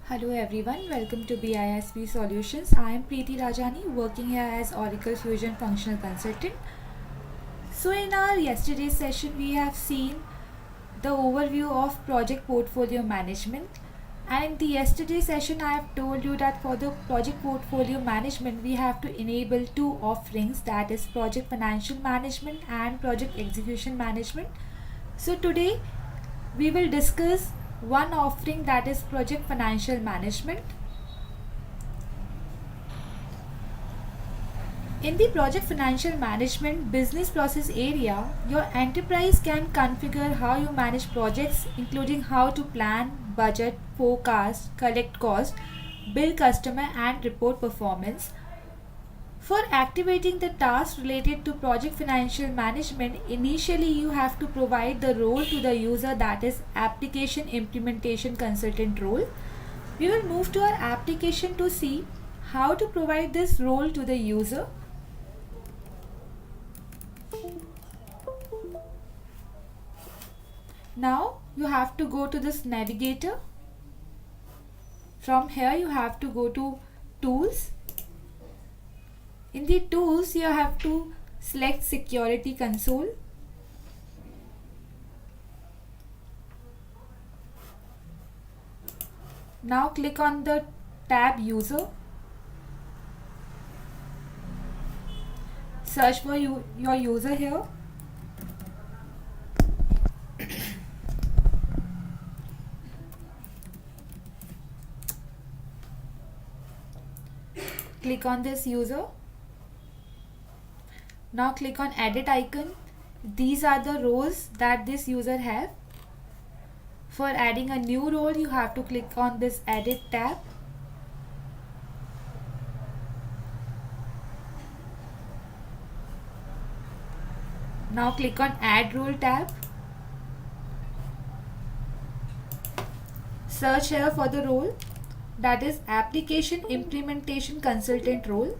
Hello everyone, welcome to BISP Solutions. I am Preeti Rajani, working here as Oracle Fusion Functional Consultant. So in our yesterday's session, we have seen the overview of project portfolio management. And in the yesterday session, I have told you that for the project portfolio management, we have to enable two offerings, that is project financial management and project execution management. So today we will discuss one offering, that is project financial management. In the project financial management business process area, your enterprise can configure how you manage projects, including how to plan, budget, forecast, collect cost, bill customer, and report performance. For activating the tasks related to project financial management, initially you have to provide the role to the user, that is application implementation consultant role. We will move to our application to see how to provide this role to the user. Now you have to go to this navigator. From here you have to go to tools. In the tools you have to select security console. Now click on the tab user. Search for your user here. Click on this user. Now click on edit icon. These are the roles that this user have. For adding a new role, you have to click on this edit tab. Now click on add role tab. Search here for the role, that is application implementation consultant role.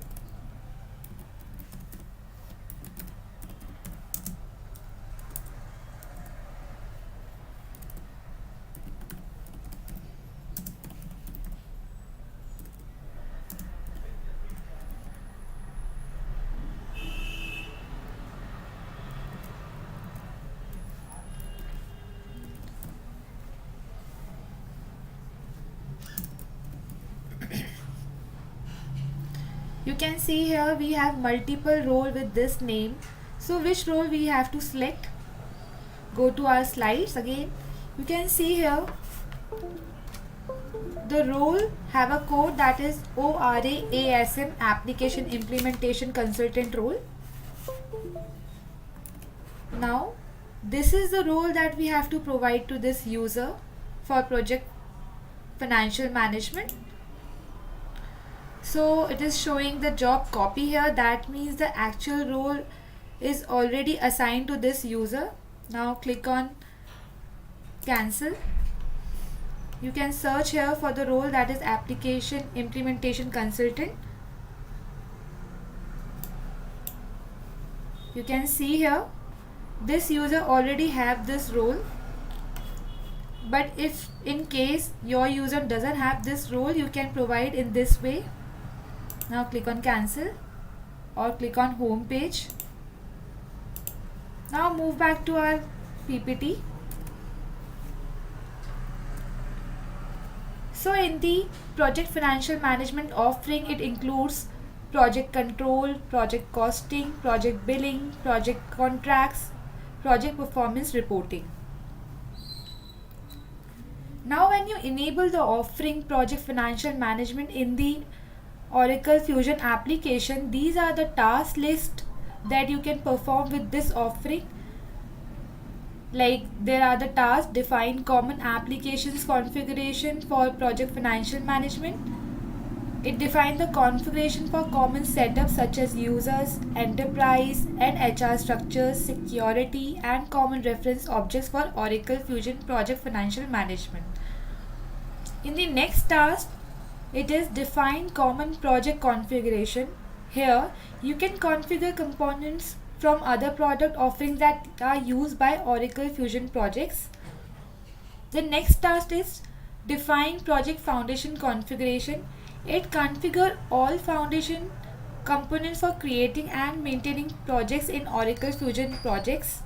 You can see here we have multiple role with this name. So which role we have to select? Go to our slides again. You can see here the role have a code, that is ORAASM application implementation consultant role. Now this is the role that we have to provide to this user for project financial management. So it is showing the job copy here. That means the actual role is already assigned to this user. Now click on cancel. You can search here for the role, that is application implementation consultant. You can see here this user already have this role, but if in case your user doesn't have this role, you can provide in this way. Now click on cancel or click on home page. Now move back to our PPT. So in the project financial management offering, it includes project control, project costing, project billing, project contracts, project performance reporting. Now when you enable the offering project financial management in the Oracle Fusion application, these are the task list that you can perform with this offering. Like there are the tasks: define common applications configuration for project financial management. It defines the configuration for common setups such as users, enterprise and HR structures, security, and common reference objects for Oracle Fusion project financial management. In the next task, it is define common project configuration. Here you can configure components from other product offerings that are used by Oracle Fusion projects. The next task is Define project foundation configuration. It configure all foundation components for creating and maintaining projects in Oracle Fusion projects.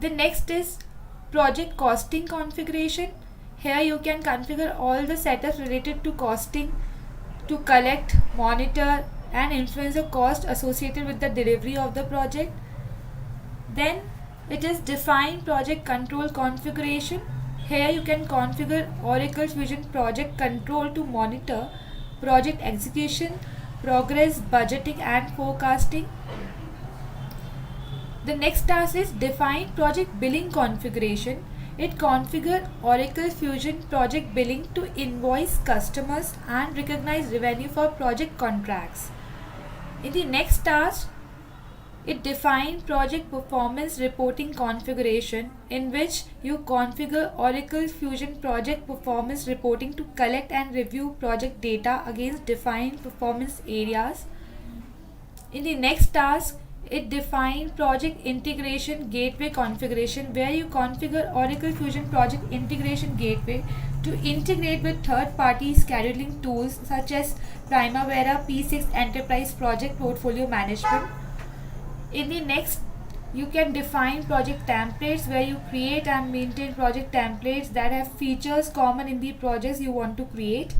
The next is project costing configuration. Here you can configure all the setups related to costing to collect, monitor and influence the cost associated with the delivery of the project. Then it is define project control configuration. Here you can configure Oracle Fusion project control to monitor project execution, progress, budgeting and forecasting. The next task is define project billing configuration. It configure Oracle Fusion project billing to invoice customers and recognize revenue for project contracts. In the next task, it define project performance reporting configuration, in which you configure Oracle Fusion project performance reporting to collect and review project data against defined performance areas. In the next task, it defines project integration gateway configuration, where you configure Oracle Fusion project integration gateway to integrate with third-party scheduling tools such as Primavera P6 Enterprise Project Portfolio Management. In the next, you can define project templates, where you create and maintain project templates that have features common in the projects you want to create.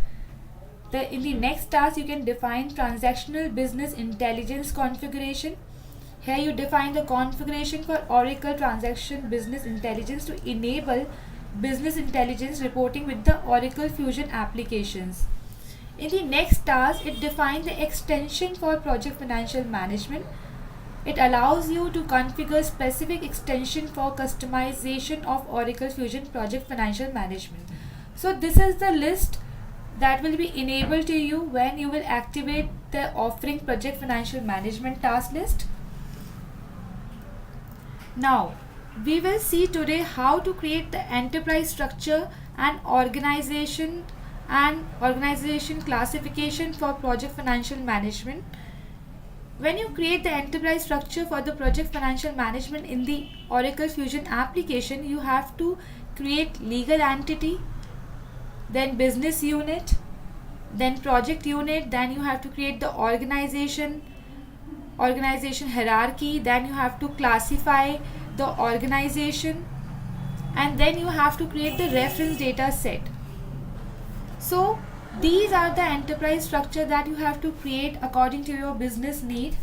In the next task, you can define transactional business intelligence configuration. Here you define the configuration for Oracle Transaction Business Intelligence to enable business intelligence reporting with the Oracle Fusion applications. In the next task, it defines the extension for project financial management. It allows you to configure specific extension for customization of Oracle Fusion project financial management. So this is the list that will be enabled to you when you will activate the offering project financial management task list. Now, we will see today how to create the enterprise structure and organization classification for project financial management. When you create the enterprise structure for the project financial management in the Oracle Fusion application, you have to create legal entity, then business unit, then project unit, then you have to create the organization hierarchy, then you have to classify the organization, and then you have to create the reference data set. So these are the enterprise structure that you have to create according to your business need.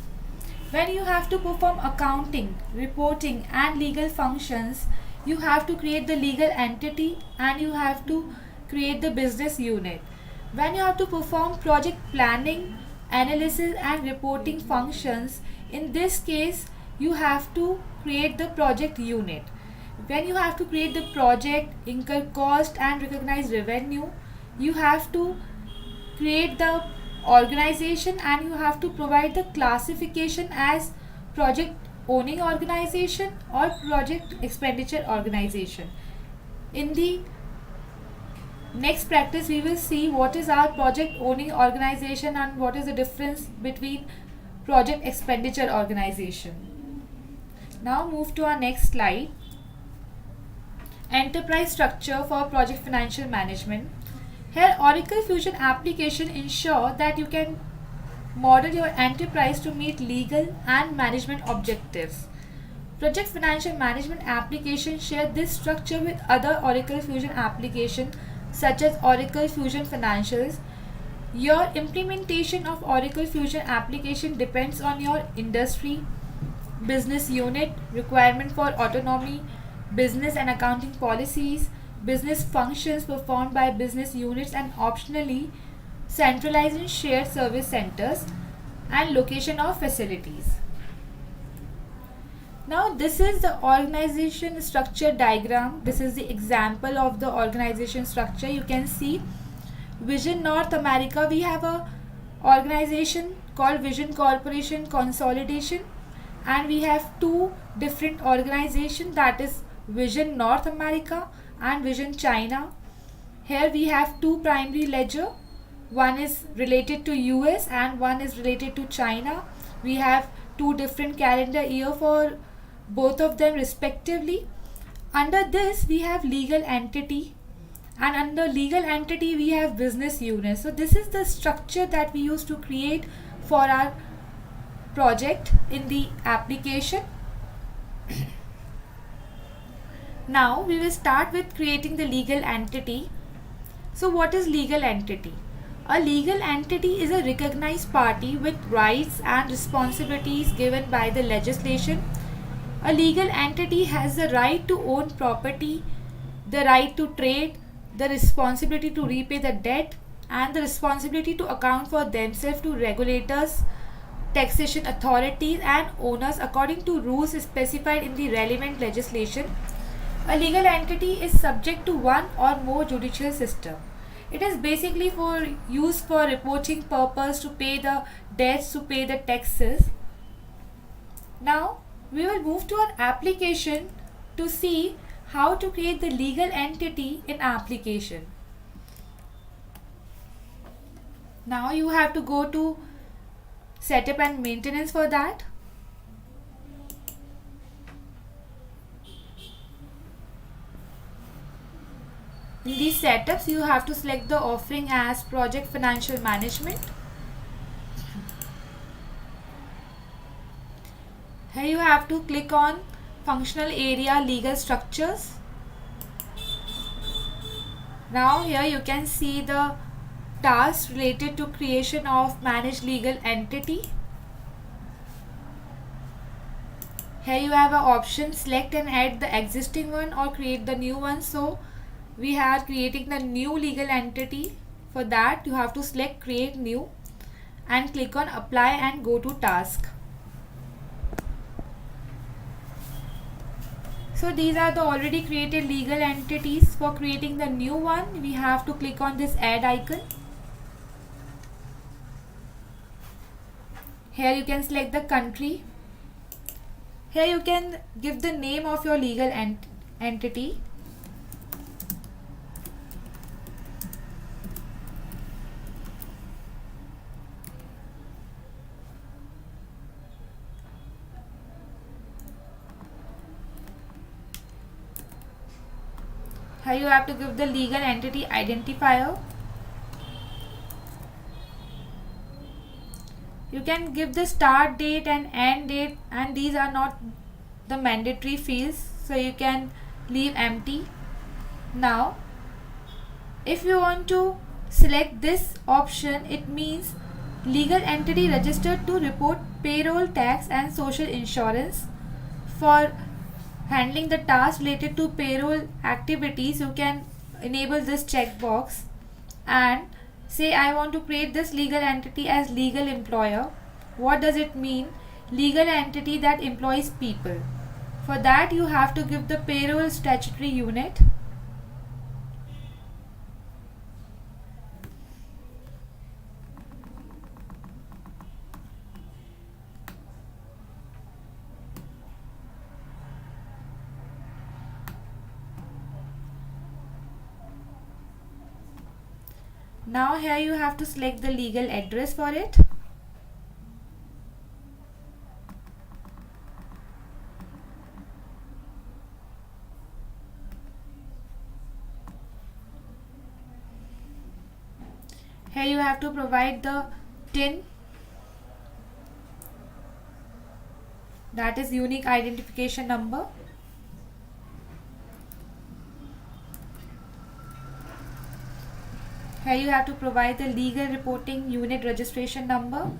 When you have to perform accounting, reporting and legal functions, you have to create the legal entity and you have to create the business unit. When you have to perform project planning, analysis and reporting functions, in this case you have to create the project unit. When you have to create the project, incur cost and recognize revenue, you have to create the organization and you have to provide the classification as project owning organization or project expenditure organization. In the next practice, we will see what is our project owning organization and what is the difference between project expenditure organization. Now move to our next slide. Enterprise structure for project financial management. Here Oracle Fusion application ensure that you can model your enterprise to meet legal and management objectives. Project financial management application share this structure with other Oracle Fusion applications such as Oracle Fusion Financials. Your implementation of Oracle Fusion application depends on your industry, business unit, requirement for autonomy, business and accounting policies, business functions performed by business units, and optionally centralized in shared service centers and location of facilities. Now this is the organization structure diagram. This is the example of the organization structure. You can see Vision North America, we have a organization called Vision Corporation Consolidation, and we have two different organizations, that is Vision North America and Vision China. Here we have two primary ledger, one is related to US and one is related to China. We have two different calendar year for both of them respectively. Under this we have legal entity And under legal entity we have business unit. So this is the structure that we use to create for our project in the application. Now we will start with creating the legal entity. So what is legal entity? A legal entity is a recognized party with rights and responsibilities given by the legislation. A legal entity has the right to own property, the right to trade, the responsibility to repay the debt, and the responsibility to account for themselves to regulators, taxation authorities, and owners according to rules specified in the relevant legislation. A legal entity is subject to one or more judicial system. It is basically for use for reporting purpose, to pay the debts, to pay the taxes. Now we will move to our application to see how to create the legal entity in application. Now you have to go to setup and maintenance for that. In these setups you have to select the offering as project financial management. Here you have to click on functional area legal structures. Now here you can see the tasks related to creation of managed legal entity. Here you have an option select and add the existing one or create the new one. So we are creating the new legal entity. For that you have to select create new and click on apply and go to task. So these are the already created legal entities. For creating the new one we have to click on this add icon. Here you can select the country. Here you can give the name of your legal entity. Here you have to give the legal entity identifier. You can give the start date and end date, and these are not the mandatory fields, so you can leave empty. Now if you want to select this option, it means legal entity registered to report payroll tax and social insurance. For handling the tasks related to payroll activities you can enable this checkbox and say I want to create this legal entity as legal employer. What does it mean? Legal entity that employs people. For that you have to give the payroll statutory unit. Now here you have to select the legal address for it. Here you have to provide the TIN, that is unique identification number. Here you have to provide the legal reporting unit registration number.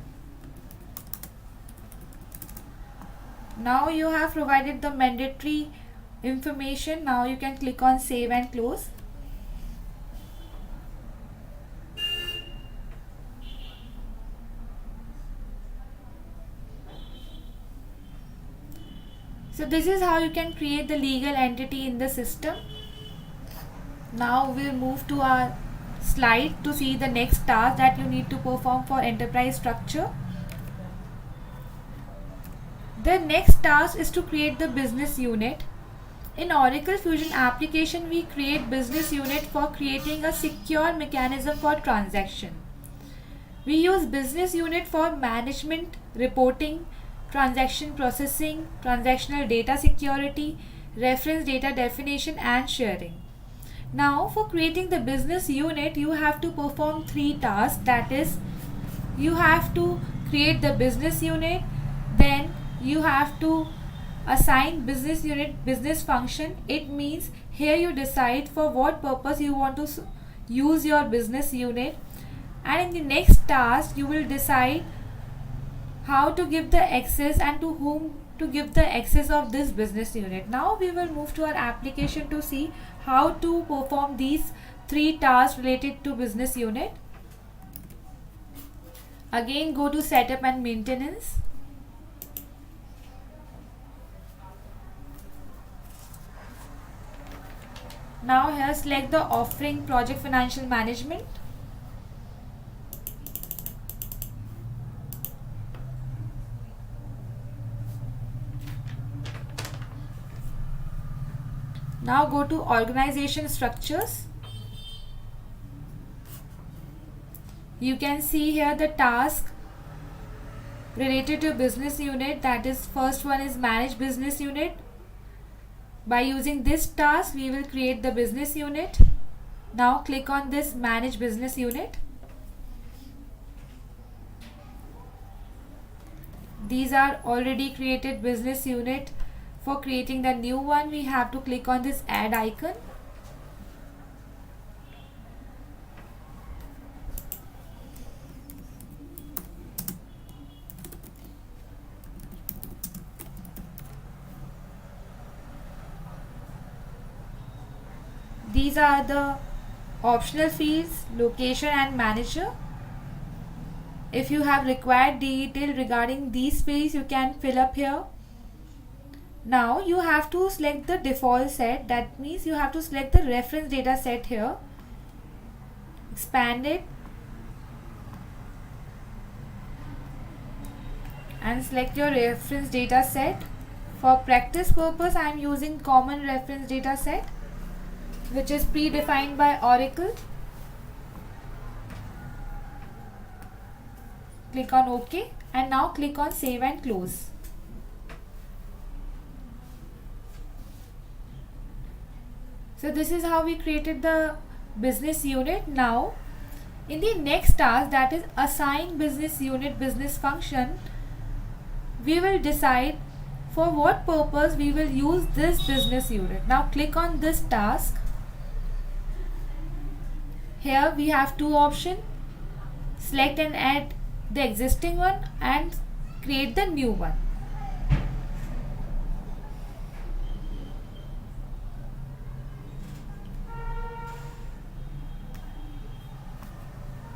Now you have provided the mandatory information. Now you can click on save and close. So this is how you can create the legal entity in the system. Now we'll move to our slide to see the next task that you need to perform for enterprise structure. The next task is to create the business unit. In Oracle Fusion application, we create business unit for creating a secure mechanism for transaction. We use business unit for management, reporting, transaction processing, transactional data security, reference data definition and sharing. Now for creating the business unit, you have to perform 3 tasks. That is, you have to create the business unit, then you have to assign business unit business function. It means here you decide for what purpose you want to use your business unit, and in the next task you will decide how to give the access and to whom to give the access of this business unit. Now we will move to our application to see how to perform these 3 tasks related to business unit. Again, go to setup and maintenance. Now here select the offering project financial management. Now go to organization structures. You can see here the task related to business unit, that is first one is manage business unit. By using this task we will create the business unit. Now click on this manage business unit. These are already created business unit. For creating the new one we have to click on this add icon. These are the optional fields, location and manager. If you have required detail regarding these fields, you can fill up here. Now you have to select the default set. That means you have to select the reference data set here. Expand it and select your reference data set. For practice purpose, I am using common reference data set, which is predefined by Oracle. Click on OK and now click on save and close. So this is how we created the business unit. Now in the next task, that is assign business unit business function, we will decide for what purpose we will use this business unit. Now click on this task. Here we have 2 options. Select and add the existing one and create the new one.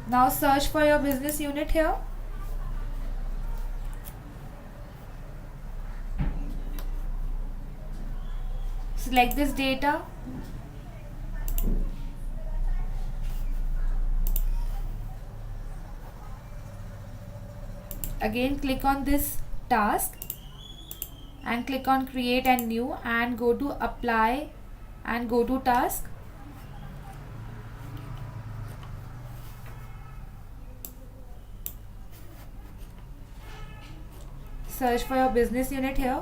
Now search for your business unit here. Select this data. Again click on this task and click on create and new and go to apply and go to task. Search for your business unit here.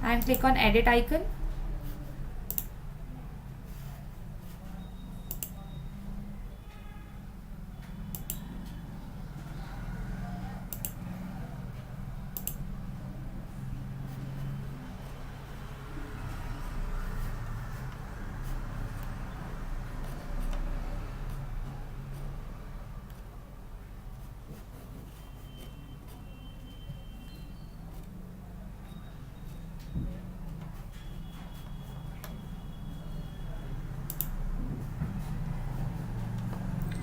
And click on edit icon.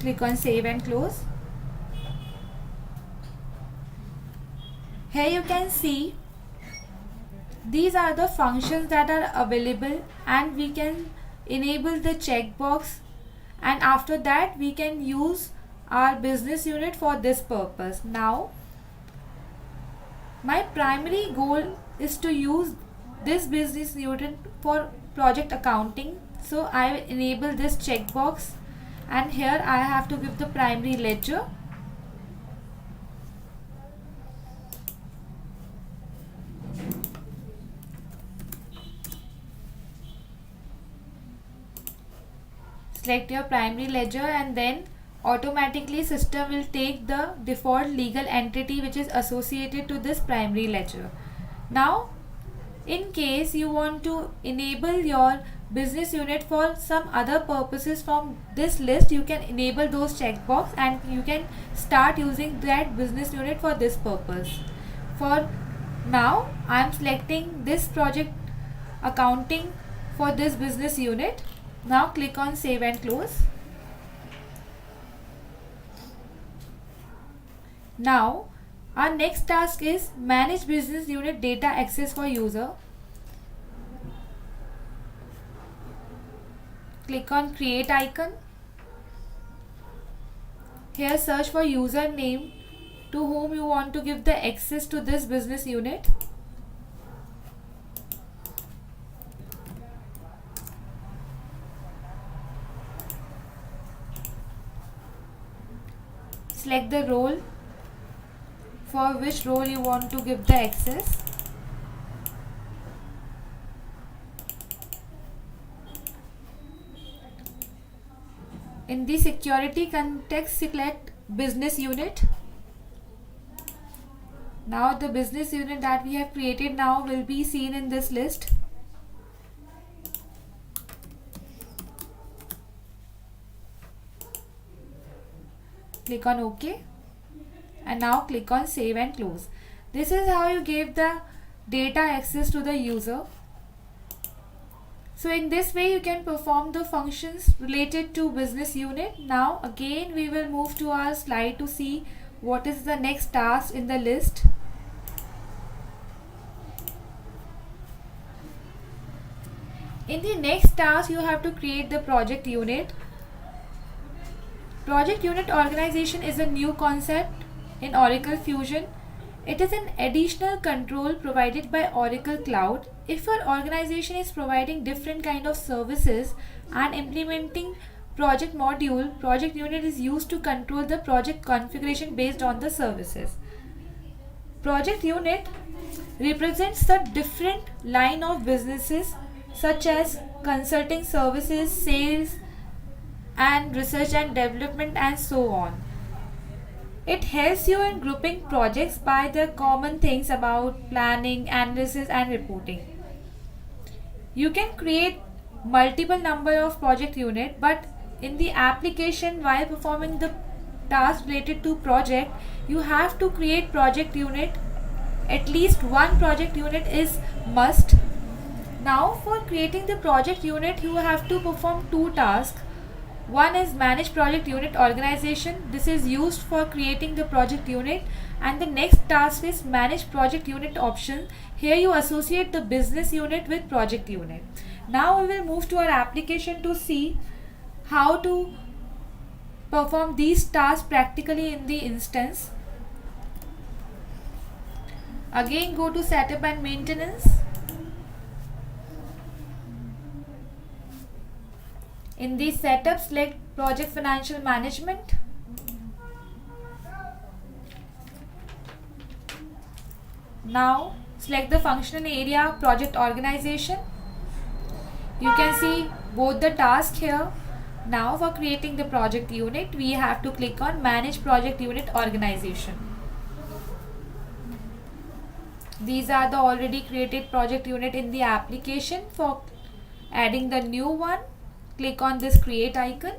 Click on save and close. Here you can see these are the functions that are available, and we can enable the checkbox, and after that we can use our business unit for this purpose. Now my primary goal is to use this business unit for project accounting, so I will enable this checkbox, and here I have to give the primary ledger. select your primary ledger, and then automatically system will take the default legal entity which is associated to this primary ledger. Now in case you want to enable your business unit for some other purposes from this list, you can enable those checkbox and you can start using that business unit for this purpose. For now I am selecting this project accounting for this business unit. Now click on save and close. Now our next task is manage business unit data access for user. Click on create icon. Here search for username to whom you want to give the access to this business unit. Select the role for which role you want to give the access. In the security context, select business unit. Now the business unit that we have created now will be seen in this list. Click on OK. And now click on save and close. This is how you gave the data access to the user. So in this way you can perform the functions related to business unit. Now again we will move to our slide to see what is the next task in the list. In the next task you have to create the project unit. Project unit organization is a new concept in Oracle Fusion. It is an additional control provided by Oracle Cloud. If your organization is providing different kind of services and implementing project module, project unit is used to control the project configuration based on the services. Project unit represents the different line of businesses such as consulting services, sales and research and development and so on. It helps you in grouping projects by the common things about planning, analysis and reporting. You can create multiple number of project unit, but in the application while performing the task related to project, you have to create project unit. At least one project unit is must. Now for creating the project unit you have to perform two tasks. One is manage project unit organization. This is used for creating the project unit, and the next task is manage project unit option. Here you associate the business unit with project unit. Now we will move to our application to see how to perform these tasks practically in the instance. Again go to setup and maintenance. In the setup, select project financial management. Now select the functional area project organization. You can see both the tasks here. Now for creating the project unit, we have to click on manage project unit organization. These are the already created project unit in the application. For adding the new one, click on this create icon.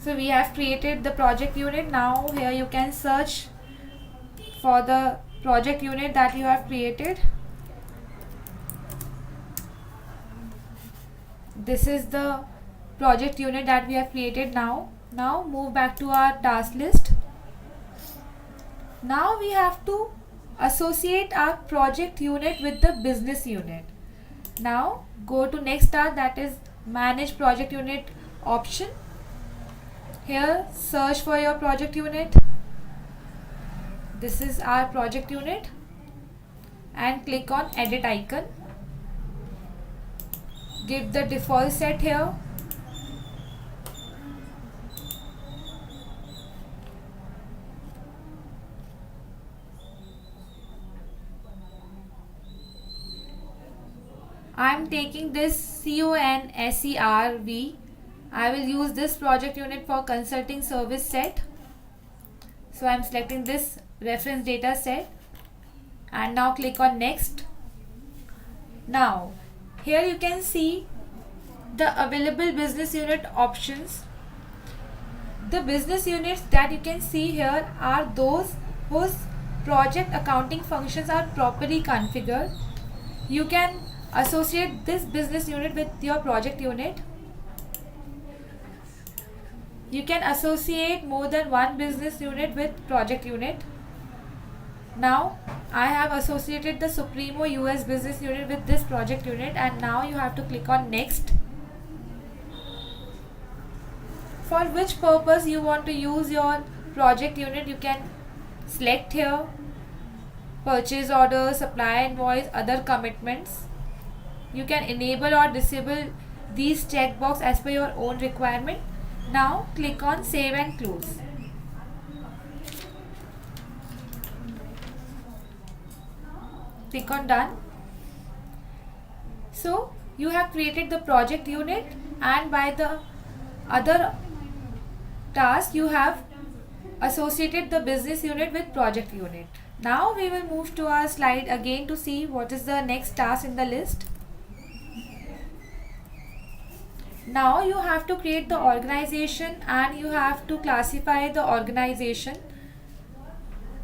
So we have created the project unit. Now here you can search for the project unit that you have created. This is the project unit that we have created now. Now move back to our task list. Now we have to associate our project unit with the business unit. Now go to next task, that is manage project unit option. Here search for your project unit. This is our project unit and click on edit icon. give the default set here. I am taking this CONSERV. I will use this project unit for consulting service set. So I am selecting this reference data set and now click on next. Now here you can see the available business unit options. The business units that you can see here are those whose project accounting functions are properly configured. You can associate this business unit with your project unit. You can associate more than one business unit with project unit. Now I have associated the Supremo US business unit with this project unit, and now you have to click on next. For which purpose you want to use your project unit, you can select here purchase order, supply invoice, other commitments. You can enable or disable these checkbox as per your own requirement. Now click on save and close. Click on done. So you have created the project unit, and by the other task you have associated the business unit with project unit. Now we will move to our slide again to see what is the next task in the list. Now you have to create the organization and you have to classify the organization.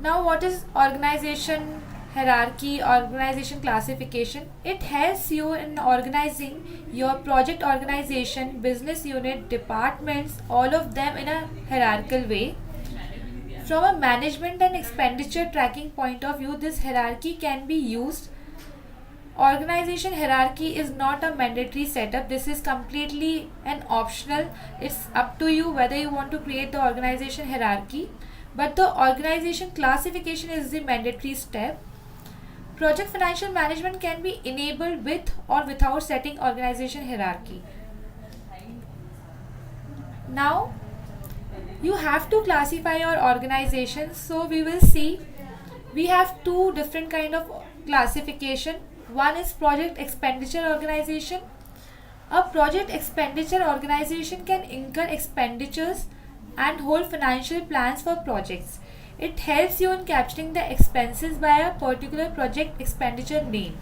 Now what is organization hierarchy, organization classification? It helps you in organizing your project organization, business unit, departments, all of them in a hierarchical way. From a management and expenditure tracking point of view, this hierarchy can be used. Organization hierarchy is not a mandatory setup. This is completely an optional. It's up to you whether you want to create the organization hierarchy, but the organization classification is the mandatory step. Project financial management can be enabled with or without setting organization hierarchy. Now you have to classify your organization. So we will see we have two different kind of classification. One is project expenditure organization. A project expenditure organization can incur expenditures and hold financial plans for projects. It helps you in capturing the expenses by a particular project expenditure name.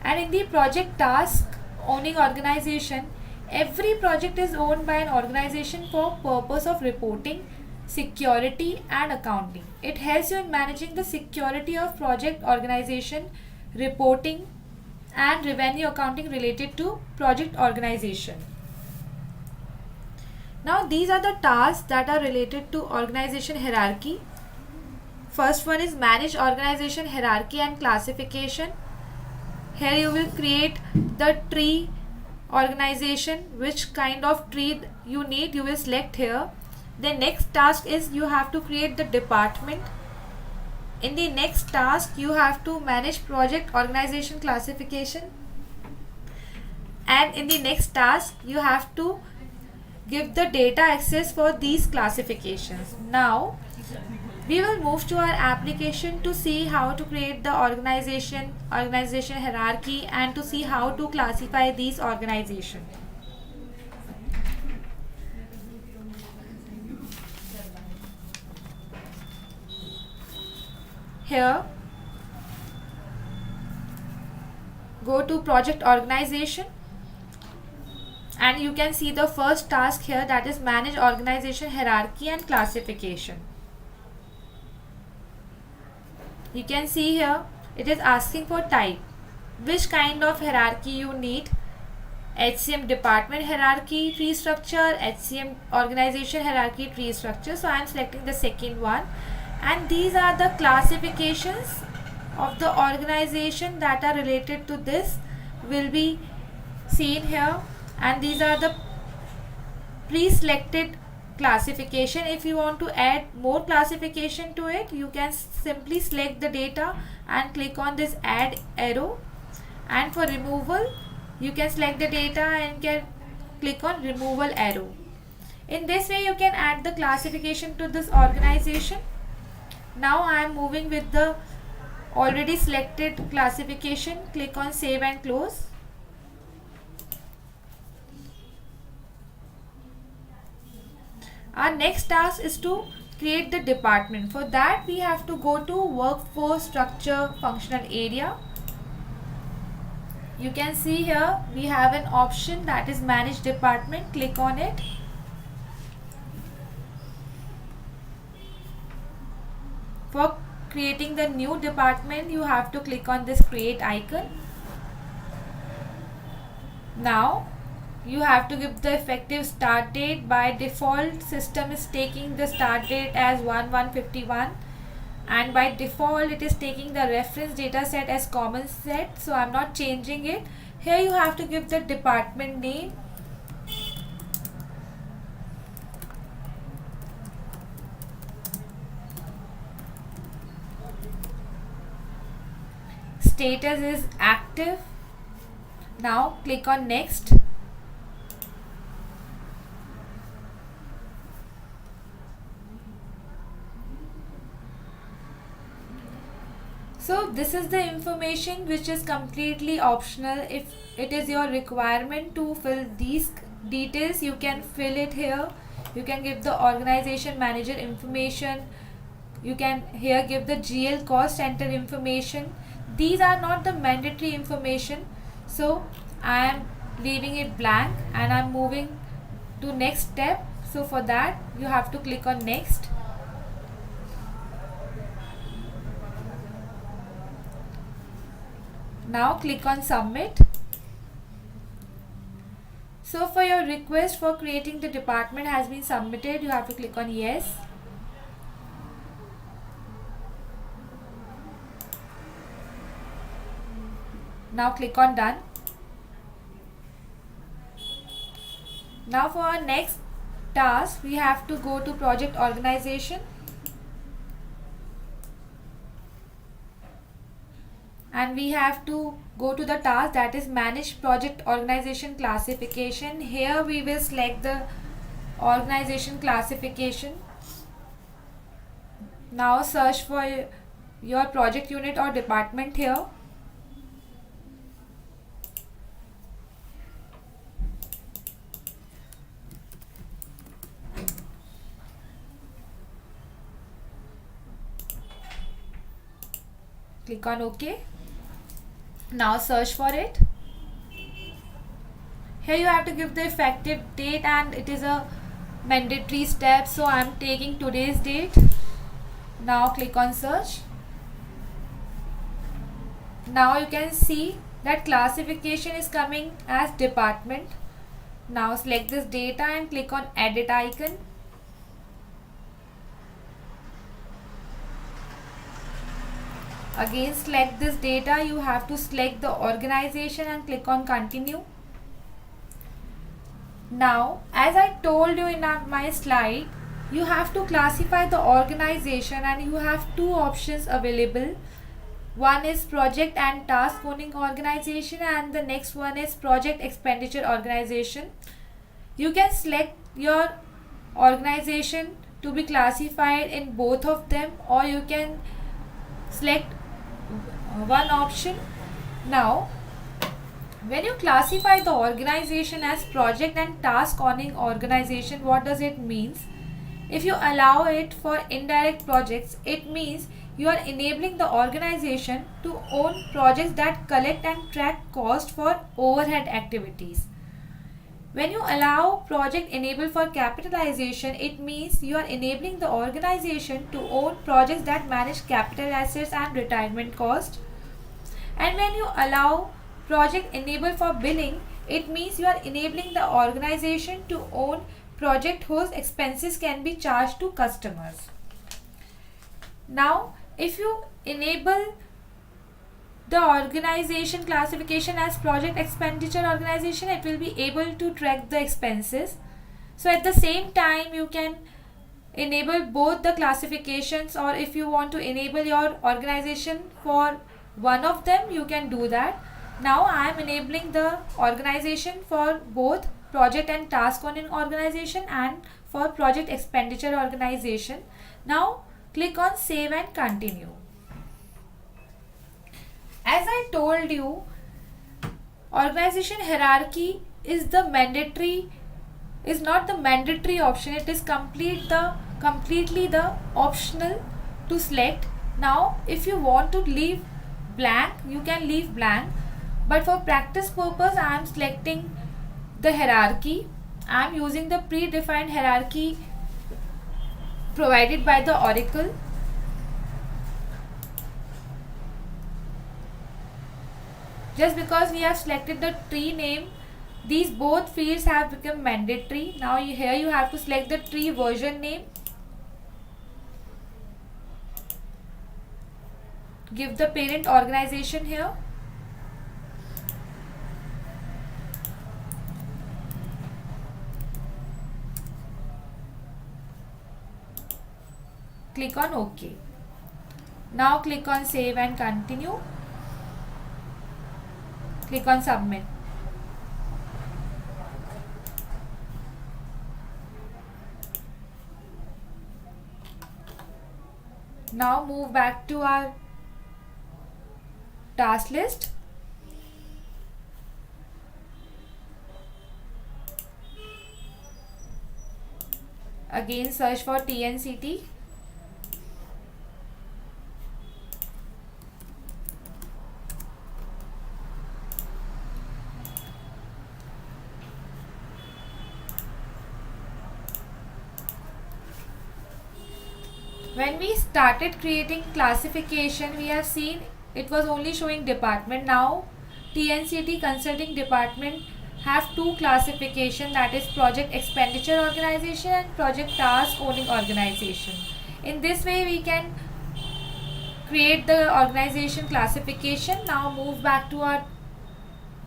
And in the project task owning organization, every project is owned by an organization for purpose of reporting, security and accounting. It helps you in managing the security of project organization, reporting and revenue accounting related to project organization. Now these are the tasks that are related to organization hierarchy. First one is manage organization hierarchy and classification. Here you will create the tree organization, which kind of tree you need you will select here. The next task is you have to create the department. In the next task you have to manage project organization classification, and in the next task you have to give the data access for these classifications. Now we will move to our application to see how to create the organization hierarchy and to see how to classify these organizations. Here go to project organization and you can see the first task here, that is manage organization hierarchy and classification. You can see here it is asking for type, which kind of hierarchy you need. HCM department hierarchy tree structure, HCM organization hierarchy tree structure. So I am selecting the second one, and these are the classifications of the organization that are related to this will be seen here, and these are the pre-selected classification. If you want to add more classification to it, you can simply select the data and click on this add arrow, and for removal You can select the data and can click on removal arrow. In this way you can add the classification to this organization. Now I am moving with the already selected classification. Click on save and close. Our next task is to create the department. For that we have to go to workforce structure functional area. You can see here we have an option that is manage department. Click on it. For creating the new department you have to click on this create icon. Now you have to give the effective start date. By default system is taking the start date as 1/1/51 and by default it is taking the reference data set as common set, so I'm not changing it. Here you have to give the department name. Status is active. Now click on next. So this is the information which is completely optional. If it is your requirement to fill these details, you can fill it here. You can give the organization manager information. You can here give the GL cost center information. These are not the mandatory information, so I am leaving it blank and I am moving to next step. So for that you have to click on next. Now click on submit. So for your request for creating the department has been submitted, you have to click on yes. Now click on done. Now for our next task we have to go to project organization and we have to go to the task that is manage project organization classification. Here we will select the organization classification. Now search for your project unit or department here. Click on OK. Now search for it. Here you have to give the effective date and it is a mandatory step, so I am taking today's date. Now click on search. Now you can see that classification is coming as department. Now select this data and click on edit icon. Again select this data, you have to select the organization and click on continue. Now as I told you in my slide, you have to classify the organization and you have two options available. One is project and task owning organization and the next one is project expenditure organization. You can select your organization to be classified in both of them or you can select one option. Now when you classify the organization as project and task owning organization, what does it means? If you allow it for indirect projects, it means you are enabling the organization to own projects that collect and track cost for overhead activities. When you allow project enable for capitalization, it means you are enabling the organization to own projects that manage capital assets and retirement cost. And when you allow project enable for billing, it means you are enabling the organization to own project whose expenses can be charged to customers. Now if you enable the organization classification as project expenditure organization, it will be able to track the expenses. So at the same time you can enable both the classifications, or if you want to enable your organization for one of them, you can do that. Now I am enabling the organization for both project and task owning organization and for project expenditure organization. Now click on save and continue. As I told you, organization hierarchy is not the mandatory option, it is completely the optional to select. Now if you want to leave blank, you can leave blank, but for practice purpose I am selecting the hierarchy. I am using the predefined hierarchy provided by the Oracle. Just because we have selected the tree name, these both fields have become mandatory. Now here you have to select the tree version name. Give the parent organization here. Click on OK. Now click on save and continue. Click on submit. Now move back to our task list. Again search for TNCT. When we started creating classification, we have seen it was only showing department. Now TNCT consulting department have two classification, that is project expenditure organization and project task owning organization. In this way we can create the organization classification. Now move back to our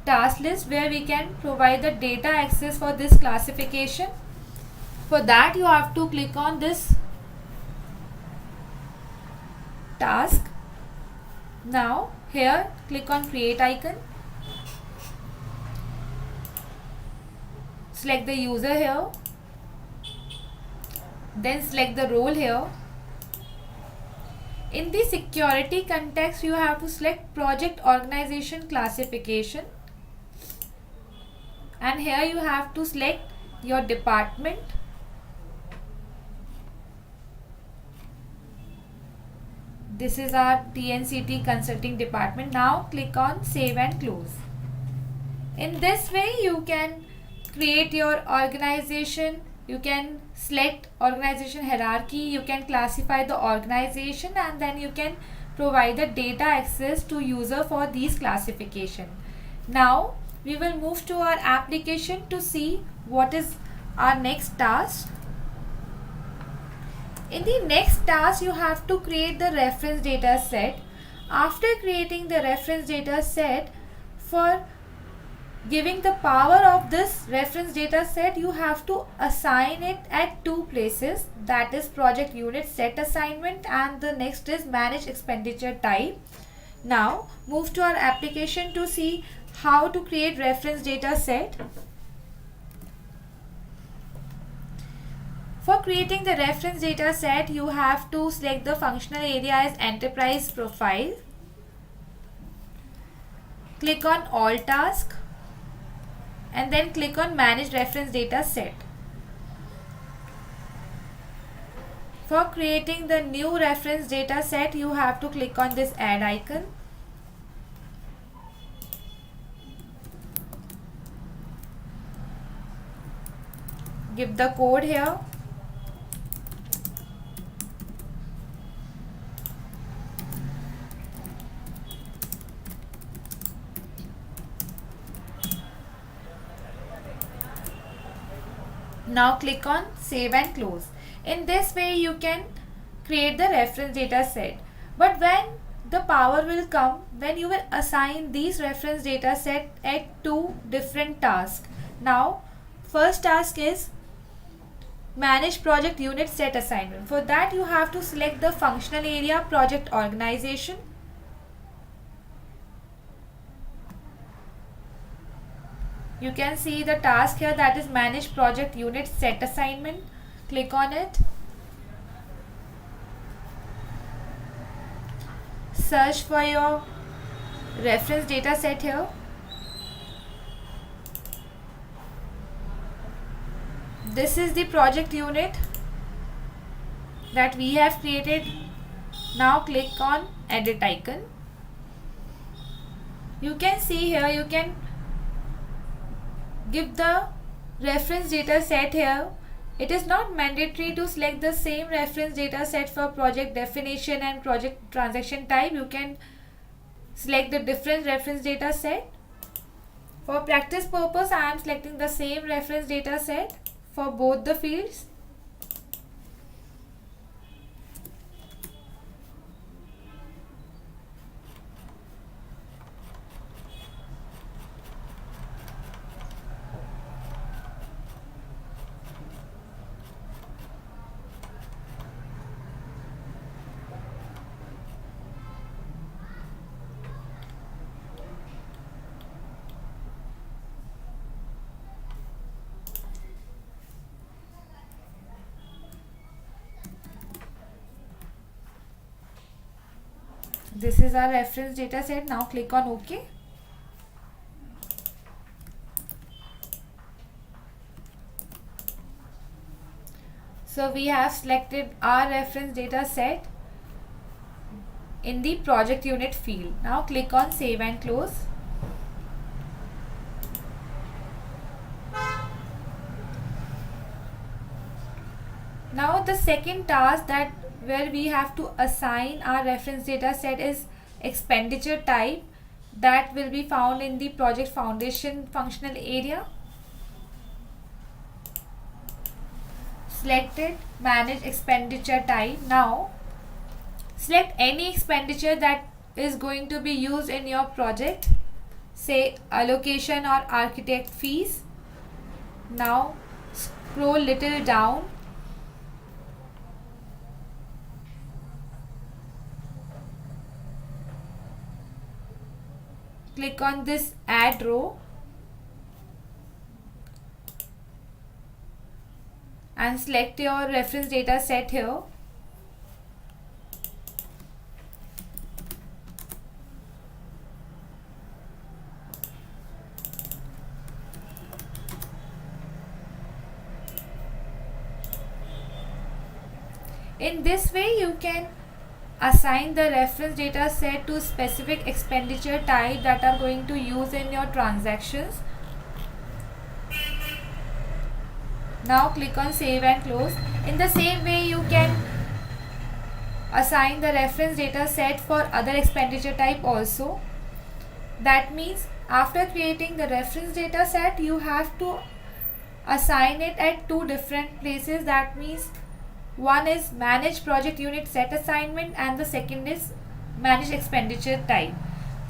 task list where we can provide the data access for this classification. For that you have to click on this task. Now here click on create icon, select the user here, then select the role here. In the security context you have to select project organization classification, and here you have to select your department. This is our TNCT consulting department. Now click on save and close. In this way you can create your organization, you can select organization hierarchy, you can classify the organization, and then you can provide the data access to user for these classification. Now we will move to our application to see what is our next task. In the next task you have to create the reference data set. After creating the reference data set, for giving the power of this reference data set, you have to assign it at two places, that is project unit set assignment, and the next is manage expenditure type. Now move to our application to see how to create reference data set. For creating the reference data set, you have to select the functional area as enterprise profile. Click on all task and then click on manage reference data set. For creating the new reference data set, you have to click on this add icon. Give the code here. Now click on save and close. In this way you can create the reference data set. But when the power will come, when you will assign these reference data set at two different tasks. Now first task is manage project unit set assignment. For that you have to select the functional area project organization. You can see the task here, that is manage project unit set assignment. Click on it. Search for your reference data set here. This is the project unit that we have created. Now click on edit icon. You can see here, you can give the reference data set here. It is not mandatory to select the same reference data set for project definition and project transaction type. You can select the different reference data set. For practice purpose, I am selecting the same reference data set for both the fields. This is our reference data set. Now click on OK. So we have selected our reference data set in the project unit field. Now click on save and close. Now the second task that where we have to assign our reference data set is expenditure type, that will be found in the project foundation functional area. Select it, manage expenditure type. Now select any expenditure that is going to be used in your project, say allocation or architect fees. Now scroll little down. Click on this add row and select your reference data set here. In this way, you can assign the reference data set to specific expenditure type that are going to use in your transactions. Now click on save and close. In the same way, you can assign the reference data set for other expenditure type also. That means after creating the reference data set, you have to assign it at two different places. That means one is manage project unit set assignment and the second is manage expenditure type.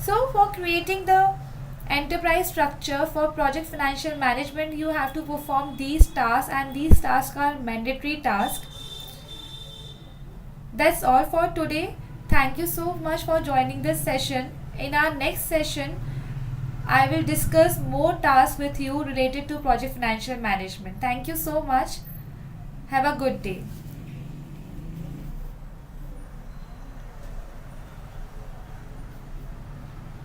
So for creating the enterprise structure for project financial management, you have to perform these tasks, and these tasks are mandatory tasks. That's all for today. Thank you so much for joining this session. In our next session, I will discuss more tasks with you related to project financial management. Thank you so much. Have a good day.